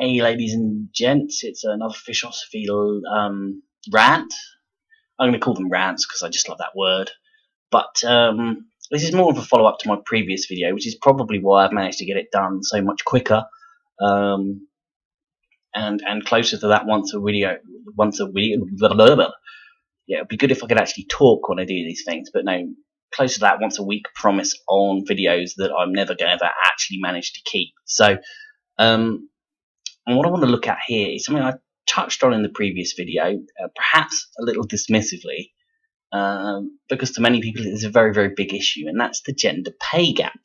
Hey ladies and gents, it's another Philosophy rant. I'm going to call them rants because I just love that word. But this is more of a follow-up to my previous video, which is probably why I've managed to get it done so much quicker and closer to that once a video. Blah, blah, blah. Yeah, it'd be good if I could actually talk when I do these things, but no, closer to that once a week promise on videos that I'm never going to actually manage to keep. So, and what I want to look at here is something I touched on in the previous video, perhaps a little dismissively, because to many people it is a very, very big issue, and that's the gender pay gap.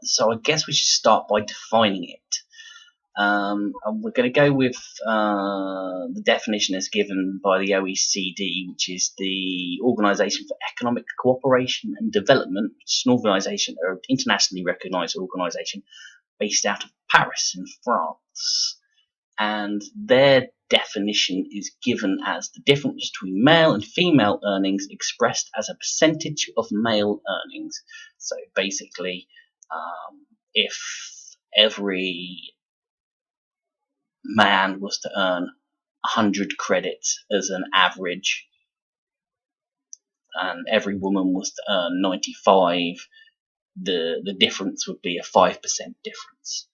So I guess we should start by defining it. And we're going to go with the definition as given by the OECD, which is the Organisation for Economic Cooperation and Development, which is an organisation, or internationally recognised organisation, based out of Paris in France. And their definition is given as the difference between male and female earnings expressed as a percentage of male earnings. So basically, if every man was to earn 100 credits as an average, and every woman was to earn 95, the difference would be a 5% difference.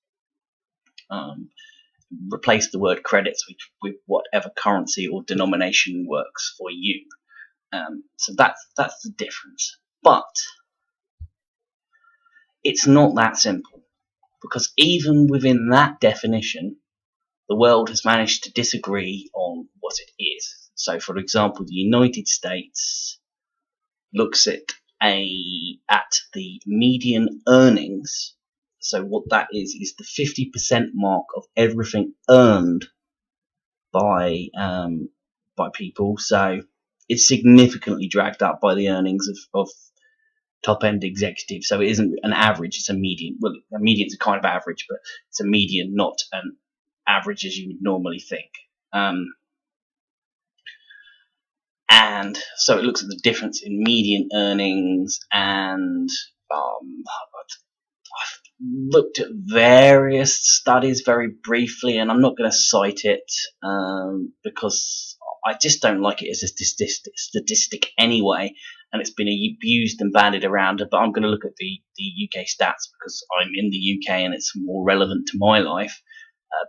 Replace the word credits with whatever currency or denomination works for you. So that's the difference. But it's not that simple, because even within that definition, the world has managed to disagree on what it is. So, for example, the United States looks at the median earnings. So what that is the 50% mark of everything earned by people. So it's significantly dragged up by the earnings of top-end executives. So it isn't an average; it's a median. Well, a median's a kind of average, but it's a median, not an average as you would normally think. And so it looks at the difference in median earnings, and I've looked at various studies very briefly, and I'm not going to cite it because I just don't like it as a statistic anyway, and it's been abused and bandied around. But I'm going to look at the UK stats because I'm in the UK and it's more relevant to my life.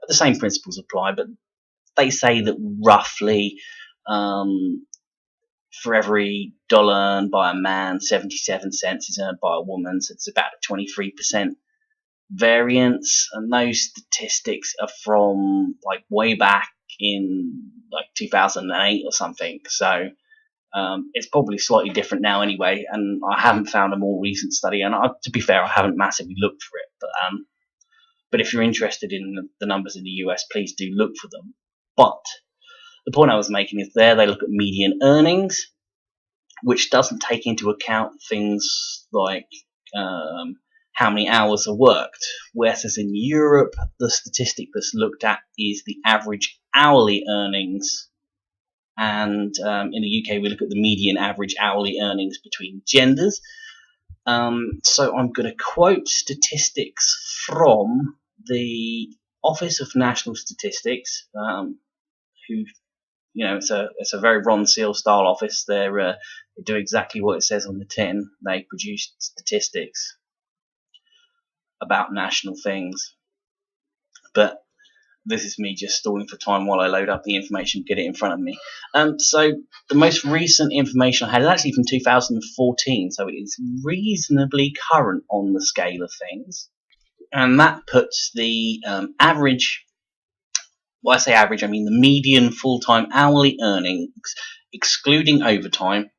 But the same principles apply. But they say that roughly for every dollar earned by a man, 77 cents is earned by a woman. So it's about a 23% variance. And those statistics are from like way back in like 2008 or something. So it's probably slightly different now anyway. And I haven't found a more recent study. And to be fair, I haven't massively looked for it. But if you're interested in the numbers in the US, please do look for them. But the point I was making is they look at median earnings, which doesn't take into account things like how many hours are worked. Whereas in Europe, the statistic that's looked at is the average hourly earnings. And in the UK, we look at the median average hourly earnings between genders. So I'm going to quote statistics from the Office of National Statistics, who, it's a very Ron Seal style office. They do exactly what it says on the tin. They produce statistics about national things. But this is me just stalling for time while I load up the information, get it in front of me. So the most recent information I had is actually from 2014, so it is reasonably current on the scale of things. And that puts the average, when I say average, I mean the median full-time hourly earnings, excluding overtime.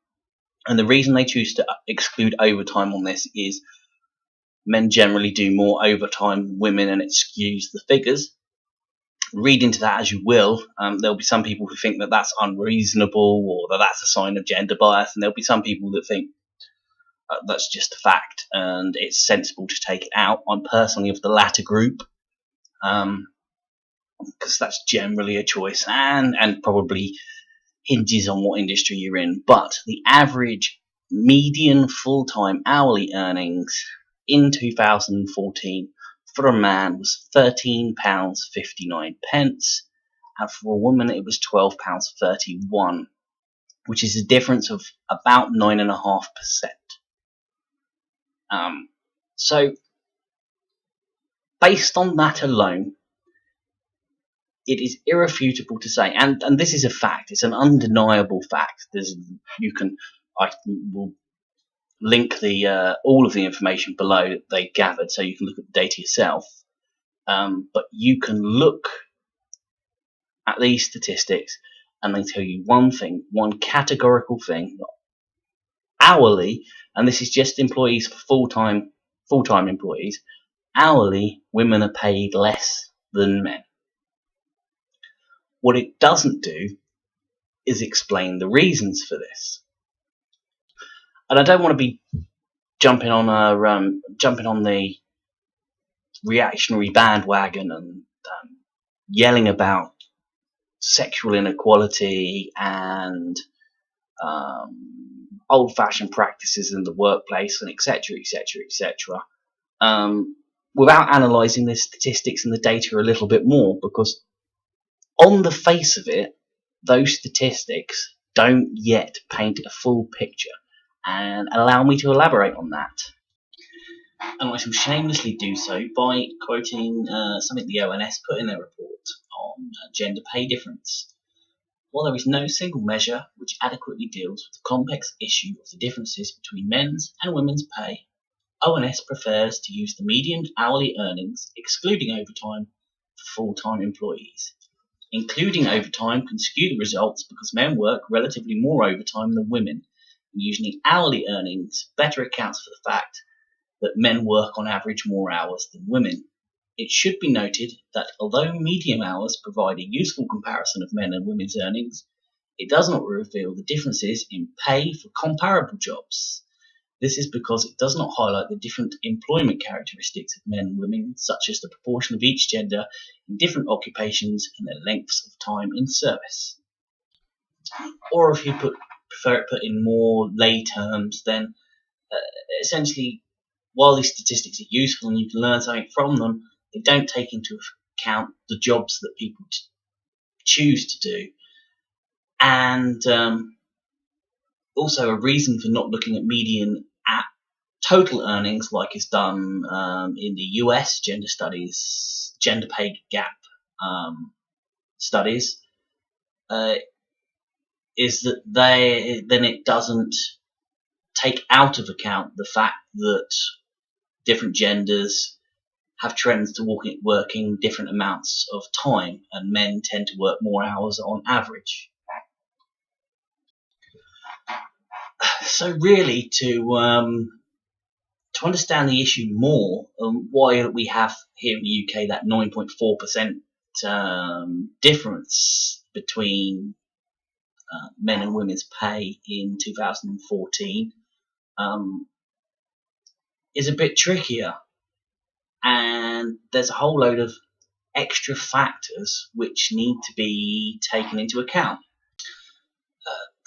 And the reason they choose to exclude overtime on this is men generally do more overtime than women, and it skews the figures. Read into that as you will. There'll be some people who think that that's unreasonable or that that's a sign of gender bias, and there'll be some people that think that's just a fact and it's sensible to take it out. I'm personally of the latter group, because that's generally a choice and probably hinges on what industry you're in. But the average median full-time hourly earnings in 2014 for a man was £13.59, and for a woman it was £12.31, which is a difference of about 9.5%. So, based on that alone, it is irrefutable to say, and this is a fact, it's an undeniable fact. I will link all of the information below that they gathered, so you can look at the data yourself. But you can look at these statistics, and they tell you one thing, one categorical thing: hourly, and this is just employees for full-time employees. Hourly, women are paid less than men. What it doesn't do is explain the reasons for this. And I don't want to be jumping on the reactionary bandwagon and yelling about sexual inequality and old-fashioned practices in the workplace, and etc., without analysing the statistics and the data a little bit more, because on the face of it, those statistics don't yet paint a full picture. And allow me to elaborate on that. And I shall shamelessly do so by quoting something the ONS put in their report on gender pay difference. While there is no single measure which adequately deals with the complex issue of the differences between men's and women's pay, ONS prefers to use the median hourly earnings, excluding overtime, for full-time employees. Including overtime can skew the results because men work relatively more overtime than women. Usually hourly earnings better accounts for the fact that men work on average more hours than women. It should be noted that although median hours provide a useful comparison of men and women's earnings, it does not reveal the differences in pay for comparable jobs. This is because it does not highlight the different employment characteristics of men and women, such as the proportion of each gender in different occupations and their lengths of time in service. Or if you prefer it put in more lay terms, then essentially, while these statistics are useful and you can learn something from them, they don't take into account the jobs that people choose to do. And also a reason for not looking at median at total earnings, like is done in the US gender pay gap studies, is that it doesn't take out of account the fact that different genders have trends to working different amounts of time, and men tend to work more hours on average. So really, to understand the issue more, why we have here in the UK that 9.4% difference between men and women's pay in 2014 is a bit trickier, and there's a whole load of extra factors which need to be taken into account.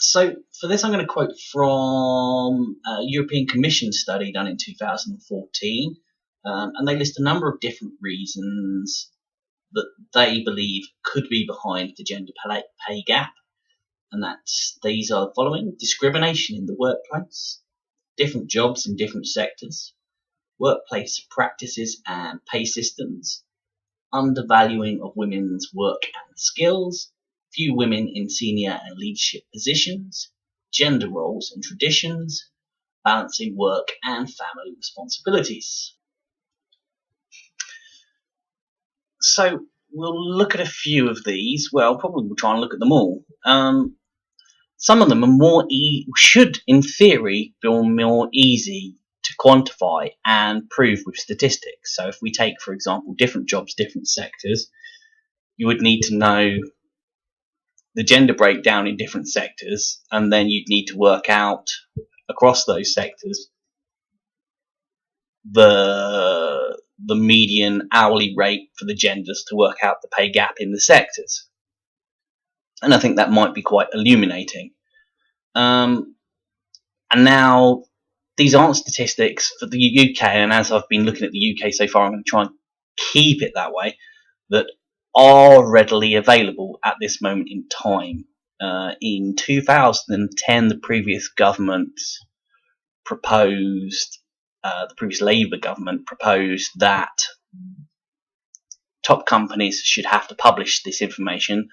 So for this, I'm going to quote from a European Commission study done in 2014, and they list a number of different reasons that they believe could be behind the gender pay gap. And these are the following: discrimination in the workplace, different jobs in different sectors, workplace practices and pay systems, undervaluing of women's work and skills, few women in senior and leadership positions, gender roles and traditions, balancing work and family responsibilities. So we'll look at a few of these. Well, probably we'll try and look at them all. Some of them are should, in theory, be more easy to quantify and prove with statistics. So if we take, for example, different jobs, different sectors, you would need to know the gender breakdown in different sectors, and then you'd need to work out across those sectors the median hourly rate for the genders to work out the pay gap in the sectors. And I think that might be quite illuminating. And now, these aren't statistics for the UK, and as I've been looking at the UK so far, I'm going to try and keep it that way, that are readily available at this moment in time. In 2010, the previous government proposed, the previous Labour government proposed that top companies should have to publish this information.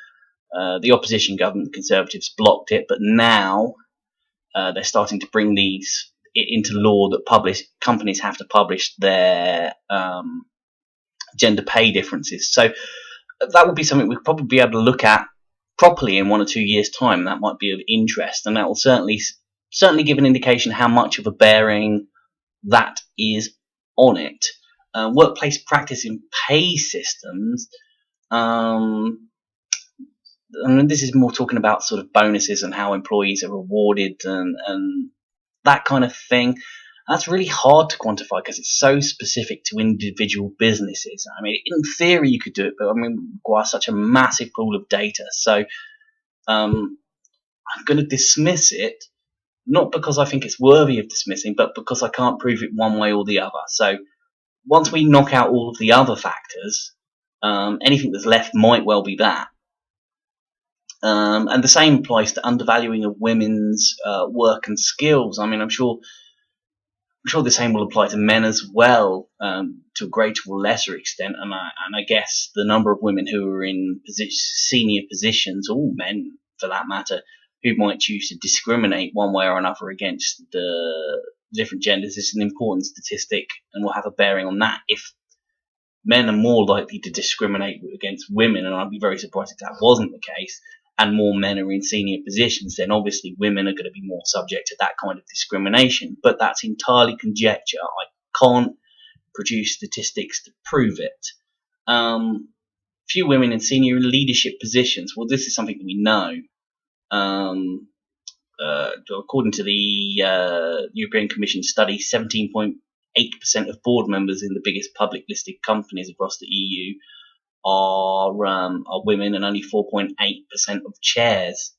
The opposition government, the Conservatives, blocked it, but now they're starting to bring these into law that companies have to publish their gender pay differences. So that would be something we'd probably be able to look at properly in 1 or 2 years' time. That might be of interest, and that will certainly give an indication how much of a bearing that is on it. Workplace practice in pay systems. This is more talking about sort of bonuses and how employees are rewarded and that kind of thing. That's really hard to quantify because it's so specific to individual businesses. I mean, in theory you could do it, but I mean, it requires such a massive pool of data. So I'm going to dismiss it, not because I think it's worthy of dismissing, but because I can't prove it one way or the other. So once we knock out all of the other factors, anything that's left might well be that. And the same applies to undervaluing of women's work and skills. I mean, I'm sure the same will apply to men as well, to a greater or lesser extent. And I guess the number of women who are in senior positions, or men for that matter, who might choose to discriminate one way or another against the different genders is an important statistic and will have a bearing on that. If men are more likely to discriminate against women, and I'd be very surprised if that wasn't the case, and more men are in senior positions, then obviously women are going to be more subject to that kind of discrimination. But that's entirely conjecture. I can't produce statistics to prove it. Few women in senior leadership positions. Well, this is something that we know. According to the European Commission study, 17.8% of board members in the biggest public listed companies across the EU are women, and only 4.8% of chairs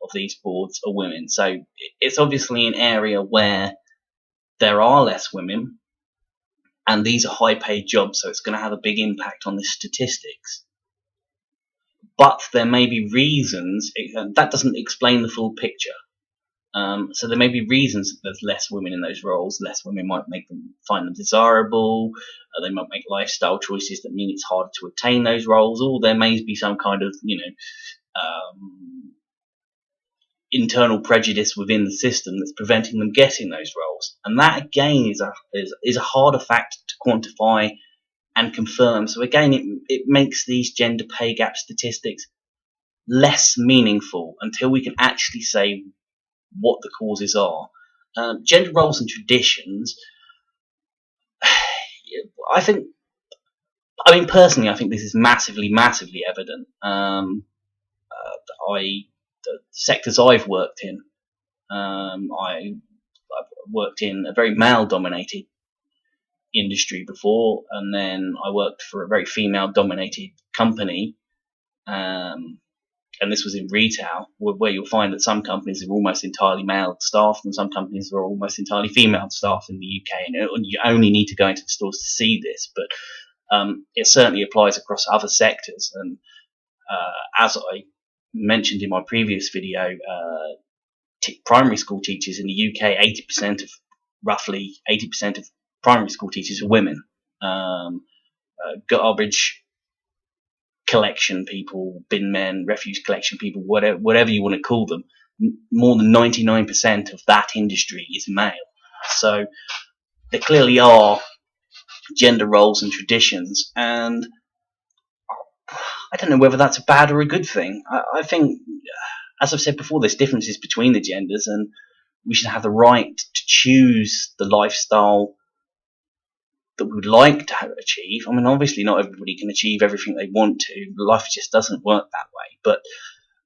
of these boards are women. So it's obviously an area where there are less women, and these are high-paid jobs, so it's going to have a big impact on the statistics. But there may be reasons, that doesn't explain the full picture. So there may be reasons that there's less women in those roles. Less women might find them desirable. They might make lifestyle choices that mean it's harder to attain those roles, or there may be some kind of, internal prejudice within the system that's preventing them getting those roles. And that again is a harder fact to quantify and confirm. So again, it makes these gender pay gap statistics less meaningful until we can actually say what the causes are. Gender roles and traditions, personally, I think this is massively evident. The sectors I've worked in, I've worked in a very male-dominated industry before, and then I worked for a very female-dominated company, and this was in retail, where you'll find that some companies are almost entirely male staffed and some companies are almost entirely female staffed in the UK, and you only need to go into the stores to see this, but it certainly applies across other sectors. And as I mentioned in my previous video, primary school teachers in the UK, roughly 80% of primary school teachers are women. Garbage collection people, bin men, refuse collection people, whatever you want to call them, more than 99% of that industry is male. So there clearly are gender roles and traditions, and I don't know whether that's a bad or a good thing. I think, as I've said before, there's differences between the genders, and we should have the right to choose the lifestyle that we would like to achieve. I mean, obviously not everybody can achieve everything they want to. Life just doesn't work that way. But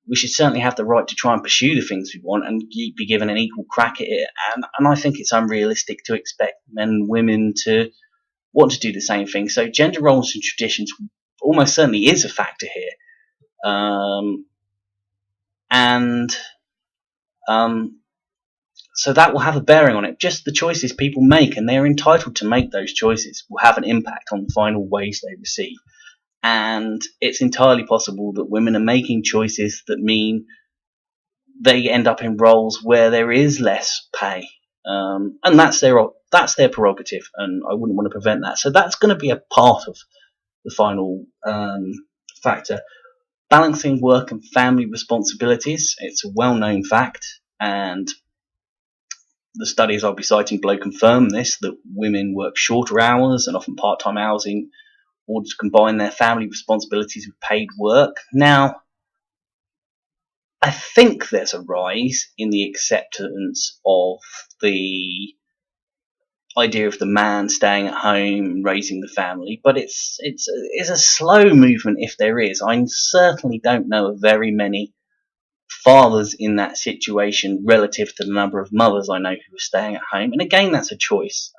we should certainly have the right to try and pursue the things we want and be given an equal crack at it. And I think it's unrealistic to expect men and women to want to do the same thing. So gender roles and traditions almost certainly is a factor here. So that will have a bearing on it. Just the choices people make, and they're entitled to make those choices, will have an impact on the final wage they receive. And it's entirely possible that women are making choices that mean they end up in roles where there is less pay, and that's their prerogative, and I wouldn't want to prevent that. So that's going to be a part of the final factor. Balancing work and family responsibilities. It's a well-known fact, and the studies I'll be citing below confirm this, that women work shorter hours and often part-time hours in order to combine their family responsibilities with paid work. Now, I think there's a rise in the acceptance of the idea of the man staying at home and raising the family, but it's a slow movement if there is. I certainly don't know of very many fathers in that situation relative to the number of mothers I know who are staying at home. And again, that's a choice.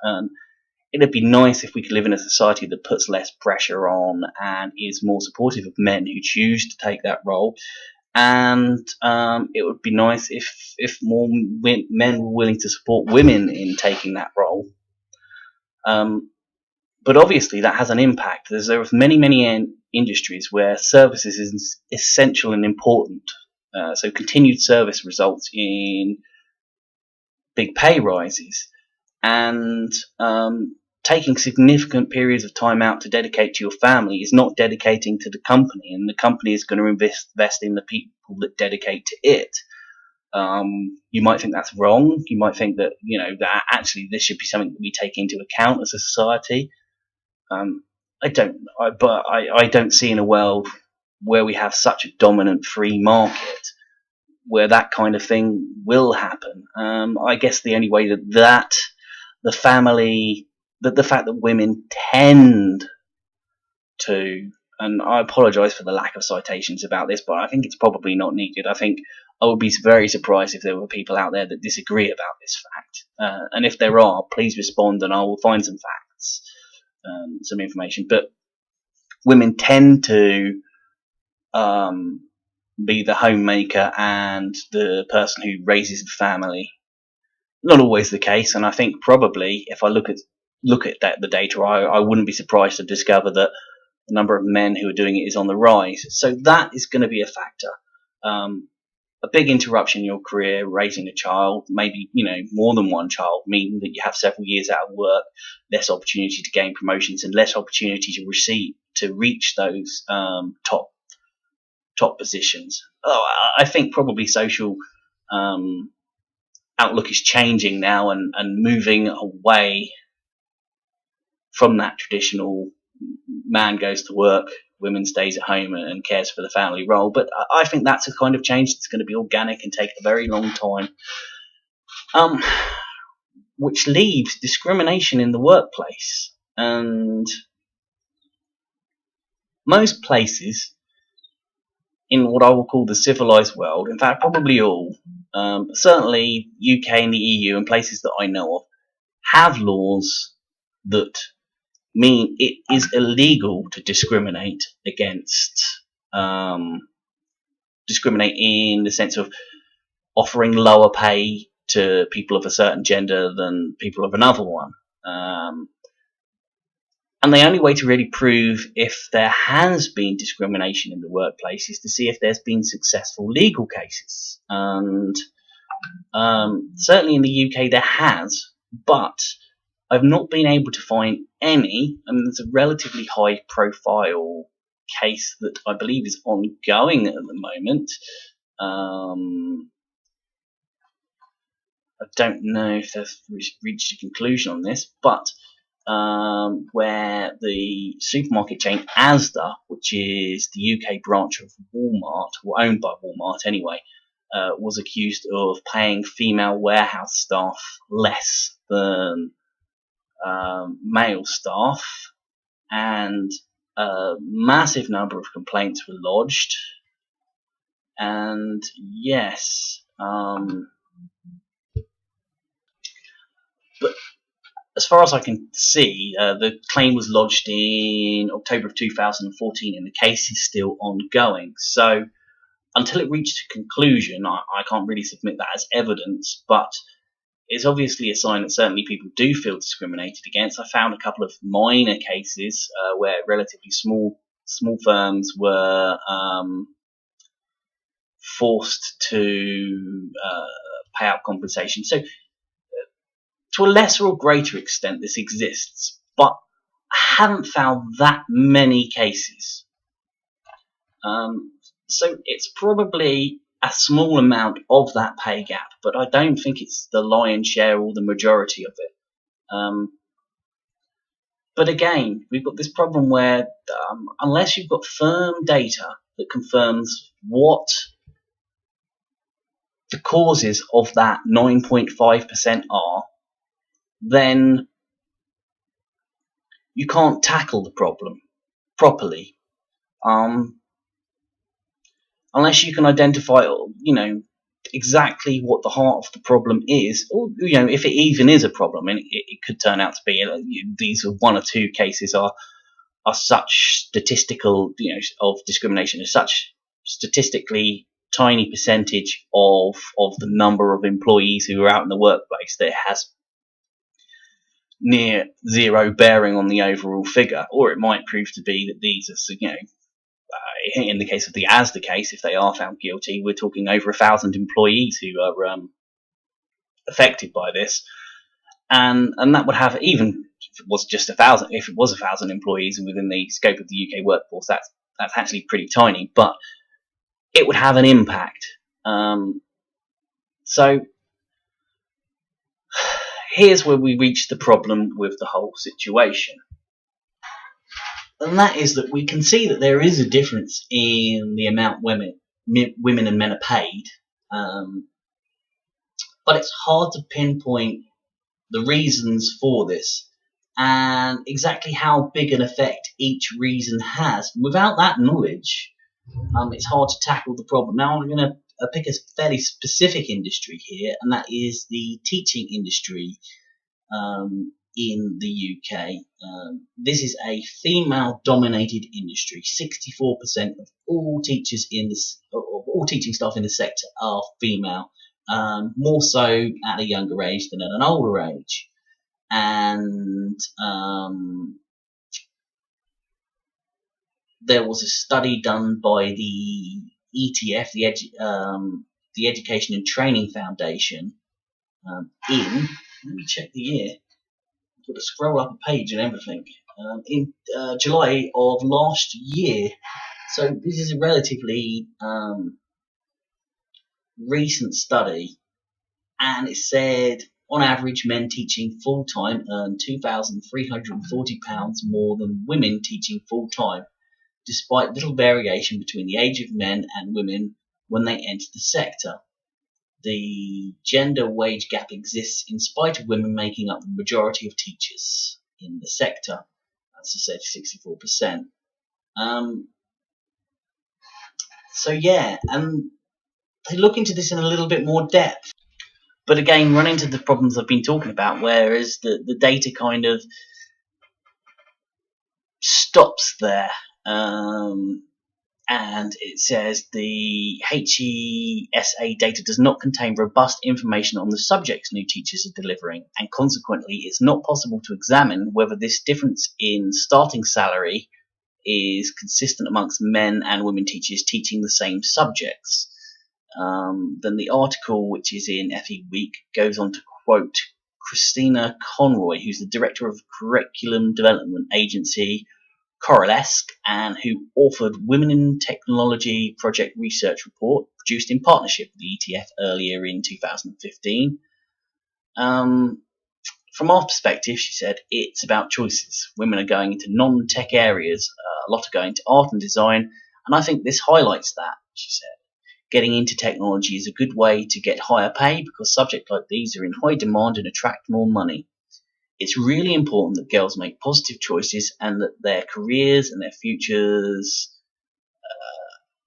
It'd be nice if we could live in a society that puts less pressure on and is more supportive of men who choose to take that role. And it would be nice if more men were willing to support women in taking that role. But obviously that has an impact. There are many industries where services is essential and important. So continued service results in big pay rises, and taking significant periods of time out to dedicate to your family is not dedicating to the company, and the company is going to invest in the people that dedicate to it. You might think that's wrong. You might think that that actually this should be something that we take into account as a society. I don't see in a world where we have such a dominant free market where that kind of thing will happen. I guess the only way that the fact that women tend to, and I apologise for the lack of citations about this, but I think it's probably not needed. I think I would be very surprised if there were people out there that disagree about this fact. And if there are, please respond and I will find some facts, some information. But women tend to be the homemaker and the person who raises the family. Not always the case, and I think probably if I look at the data, I wouldn't be surprised to discover that the number of men who are doing it is on the rise. So that is going to be a factor. A big interruption in your career, raising a child, maybe more than one child, meaning that you have several years out of work, less opportunity to gain promotions, and less opportunity to reach those top positions. I think probably social outlook is changing now and moving away from that traditional man goes to work, women stays at home and cares for the family role. But I think that's a kind of change that's going to be organic and take a very long time, which leaves discrimination in the workplace. And most places in what I will call the civilized world, in fact probably all, certainly UK and the EU and places that I know of, have laws that mean it is illegal to discriminate in the sense of offering lower pay to people of a certain gender than people of another one. And the only way to really prove if there has been discrimination in the workplace is to see if there's been successful legal cases. And certainly in the UK there has, but I've not been able to find any. I mean, there's a relatively high profile case that I believe is ongoing at the moment. I don't know if they've reached a conclusion on this, but where the supermarket chain ASDA, which is the UK branch of Walmart, or owned by Walmart anyway, was accused of paying female warehouse staff less than male staff, and a massive number of complaints were lodged. And yes, but as far as I can see, the claim was lodged in October of 2014 and the case is still ongoing. So until it reached a conclusion, I can't really submit that as evidence, but it's obviously a sign that certainly people do feel discriminated against. I found a couple of minor cases where relatively small firms were forced to pay out compensation. So to a lesser or greater extent, this exists, but I haven't found that many cases. So it's probably a small amount of that pay gap, but I don't think it's the lion's share or the majority of it. But again, we've got this problem where unless you've got firm data that confirms what the causes of that 9.5% are, then you can't tackle the problem properly. Unless you can identify, exactly what the heart of the problem is, or, if it even is a problem, and it could turn out to be, these are one or two cases are such statistical, of discrimination, is such statistically tiny percentage of the number of employees who are out in the workplace that it has near zero bearing on the overall figure. Or it might prove to be that these are, in the case of the ASDA case, if they are found guilty, we're talking over 1,000 employees who are affected by this, and that would have, even if it was just 1,000, if it was 1,000 employees within the scope of the UK workforce, that's actually pretty tiny, but it would have an impact. So here's where we reach the problem with the whole situation. And that is that we can see that there is a difference in the amount women and men are paid, but it's hard to pinpoint the reasons for this and exactly how big an effect each reason has. Without that knowledge, it's hard to tackle the problem. Now I'm going to pick a fairly specific industry here, and that is the teaching industry in the UK. This is a female-dominated industry. 64% of all teachers all teaching staff in the sector are female. More so at a younger age than at an older age. And there was a study done by the ETF, the Education and Training Foundation, let me check the year. Got to scroll up a page and everything. In July of last year. So this is a relatively recent study, and it said on average men teaching full-time earn £2,340 more than women teaching full-time, despite little variation between the age of men and women when they enter the sector. The gender wage gap exists in spite of women making up the majority of teachers in the sector. As I said, 64%. So yeah, and they look into this in a little bit more depth, but again run into the problems I've been talking about, whereas the data kind of stops there. And it says the HESA data does not contain robust information on the subjects new teachers are delivering, and consequently it's not possible to examine whether this difference in starting salary is consistent amongst men and women teachers teaching the same subjects. Then the article, which is in FEweek, goes on to quote Christina Conroy, who's the director of curriculum development agency Coralesque, and who authored Women in Technology Project Research Report, produced in partnership with the ETF earlier in 2015. From our perspective, she said, it's about choices. Women are going into non-tech areas, a lot are going to art and design, and I think this highlights that, she said. Getting into technology is a good way to get higher pay because subjects like these are in high demand and attract more money. It's really important that girls make positive choices and that their careers and their futures,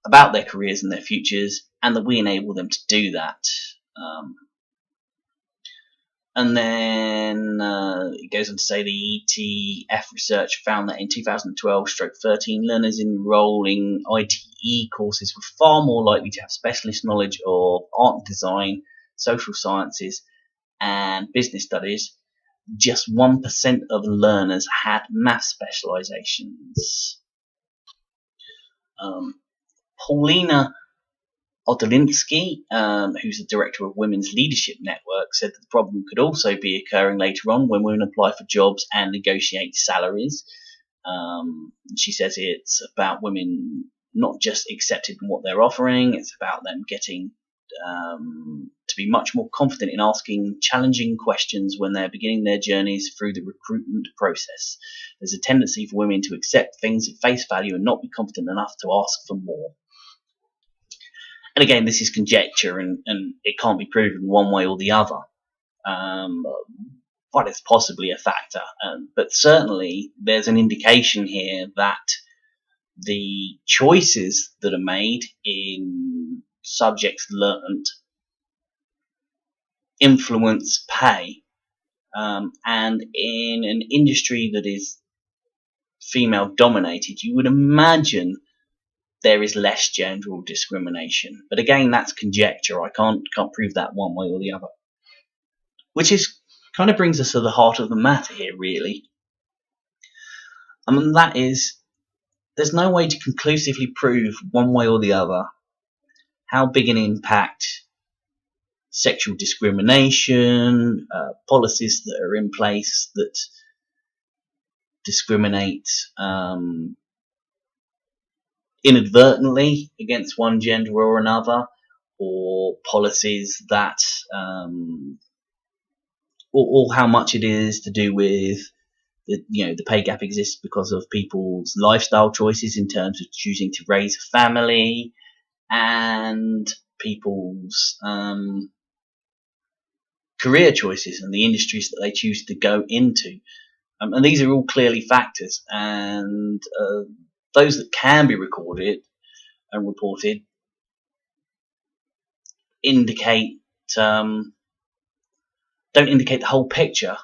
about their careers and their futures, and that we enable them to do that. And then it goes on to say the ETF research found that in 2012-13, learners enrolling ITE courses were far more likely to have specialist knowledge of art and design, social sciences, and business studies, just 1% of learners had math specializations. Paulina Odolinsky, who's the director of Women's Leadership Network, said that the problem could also be occurring later on when women apply for jobs and negotiate salaries. She says it's about women not just accepting what they're offering, it's about them getting to be much more confident in asking challenging questions when they're beginning their journeys through the recruitment process. There's a tendency for women to accept things at face value and not be confident enough to ask for more. And again, this is conjecture and it can't be proven one way or the other. But it's possibly a factor. But certainly there's an indication here that the choices that are made in subjects learnt influence pay. And in an industry that is female dominated, you would imagine there is less general discrimination. But again, that's conjecture. I can't prove that one way or the other. Which is kind of brings us to the heart of the matter here, really. And that is, there's no way to conclusively prove one way or the other how big an impact sexual discrimination, policies that are in place that discriminate inadvertently against one gender or another, or policies that or how much it is to do with the pay gap exists because of people's lifestyle choices in terms of choosing to raise a family and people's career choices and the industries that they choose to go into. And these are all clearly factors, and those that can be recorded and reported don't indicate the whole picture.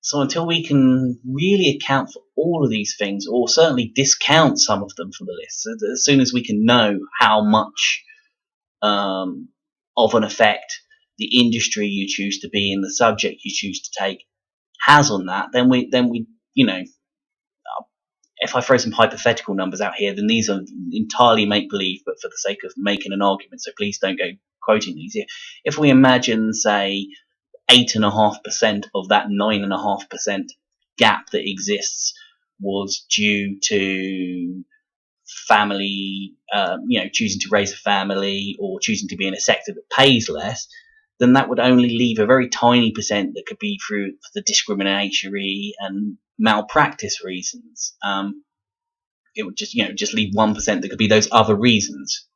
So until we can really account for all of these things, or certainly discount some of them from the list, so as soon as we can know how much of an effect the industry you choose to be in, the subject you choose to take, has on that, then we if I throw some hypothetical numbers out here, then these are entirely make-believe, but for the sake of making an argument, so please don't go quoting these here. If we imagine, say, 8.5% of that 9.5% gap that exists was due to family, choosing to raise a family or choosing to be in a sector that pays less, then that would only leave a very tiny percent that could be through the discriminatory and malpractice reasons. It would just leave 1% that could be those other reasons.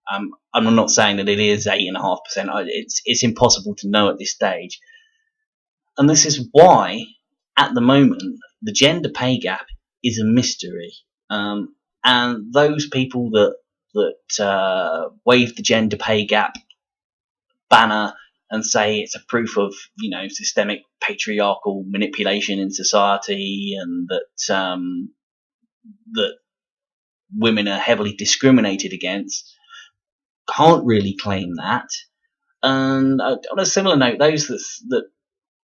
I'm not saying that it is 8.5%. It's impossible to know at this stage. And this is why, at the moment, the gender pay gap is a mystery. And those people that wave the gender pay gap banner and say it's a proof of systemic patriarchal manipulation in society, and that women are heavily discriminated against, can't really claim that. And on a similar note, those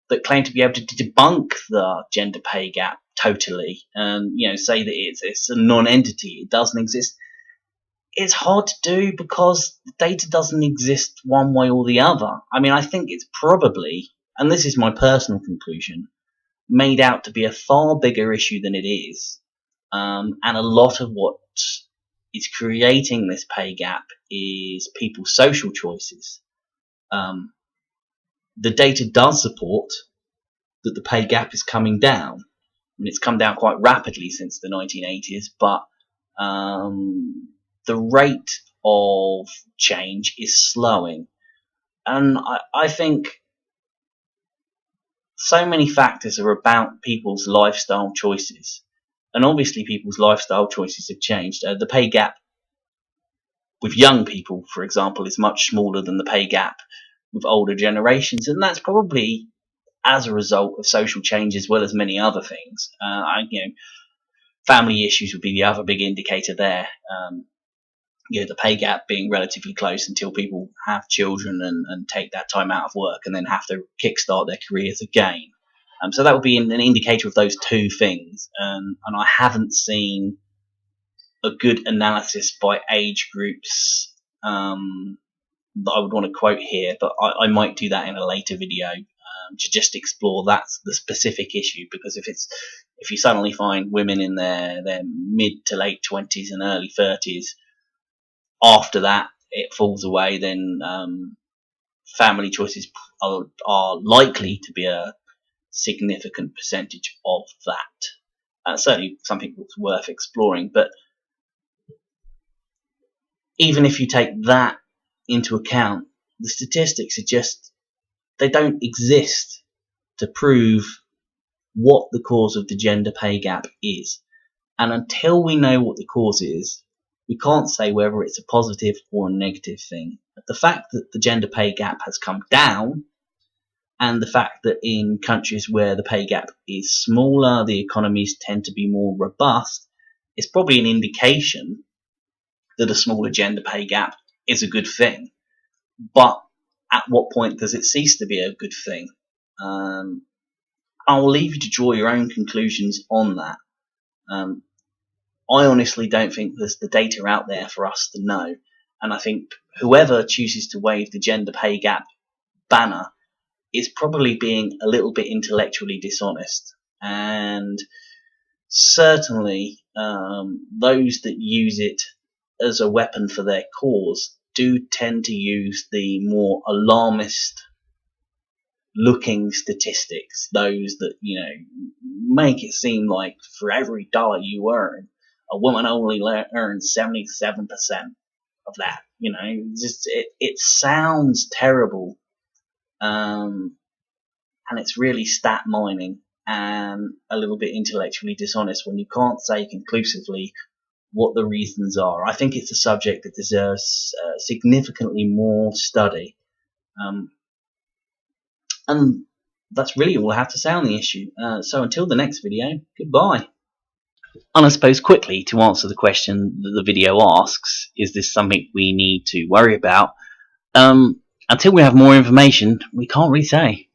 that claim to be able to debunk the gender pay gap totally and say that it's a non-entity, it doesn't exist, it's hard to do because the data doesn't exist one way or the other. I mean, I think it's probably, and this is my personal conclusion, made out to be a far bigger issue than it is. And a lot of what is creating this pay gap is people's social choices. The data does support that the pay gap is coming down. I mean, it's come down quite rapidly since the 1980s, but the rate of change is slowing. And I think so many factors are about people's lifestyle choices. And obviously people's lifestyle choices have changed. The pay gap with young people, for example, is much smaller than the pay gap with older generations. And that's probably as a result of social change as well as many other things. Family issues would be the other big indicator there. the pay gap being relatively close until people have children and take that time out of work and then have to kickstart their careers again. So that would be an indicator of those two things. And I haven't seen a good analysis by age groups that I would want to quote here, but I might do that in a later video to just explore the specific issue. Because if you suddenly find women in their mid to late 20s and early 30s, after that it falls away, then family choices are likely to be a significant percentage of that. Certainly something that's worth exploring. But even if you take that into account, the statistics are just, they don't exist to prove what the cause of the gender pay gap is. And until we know what the cause is, we can't say whether it's a positive or a negative thing. But the fact that the gender pay gap has come down, and the fact that in countries where the pay gap is smaller, the economies tend to be more robust, is probably an indication that a smaller gender pay gap is a good thing. But at what point does it cease to be a good thing? I'll leave you to draw your own conclusions on that. I honestly don't think there's the data out there for us to know. And I think whoever chooses to wave the gender pay gap banner is probably being a little bit intellectually dishonest. And certainly those that use it as a weapon for their cause do tend to use the more alarmist looking statistics, those that, make it seem like for every dollar you earn, a woman only earns 77% of that. It sounds terrible, and it's really stat mining and a little bit intellectually dishonest when you can't say conclusively what the reasons are. I think it's a subject that deserves significantly more study. And that's really all I have to say on the issue. So until the next video, goodbye. And I suppose quickly to answer the question that the video asks, is this something we need to worry about? Until we have more information, we can't really say.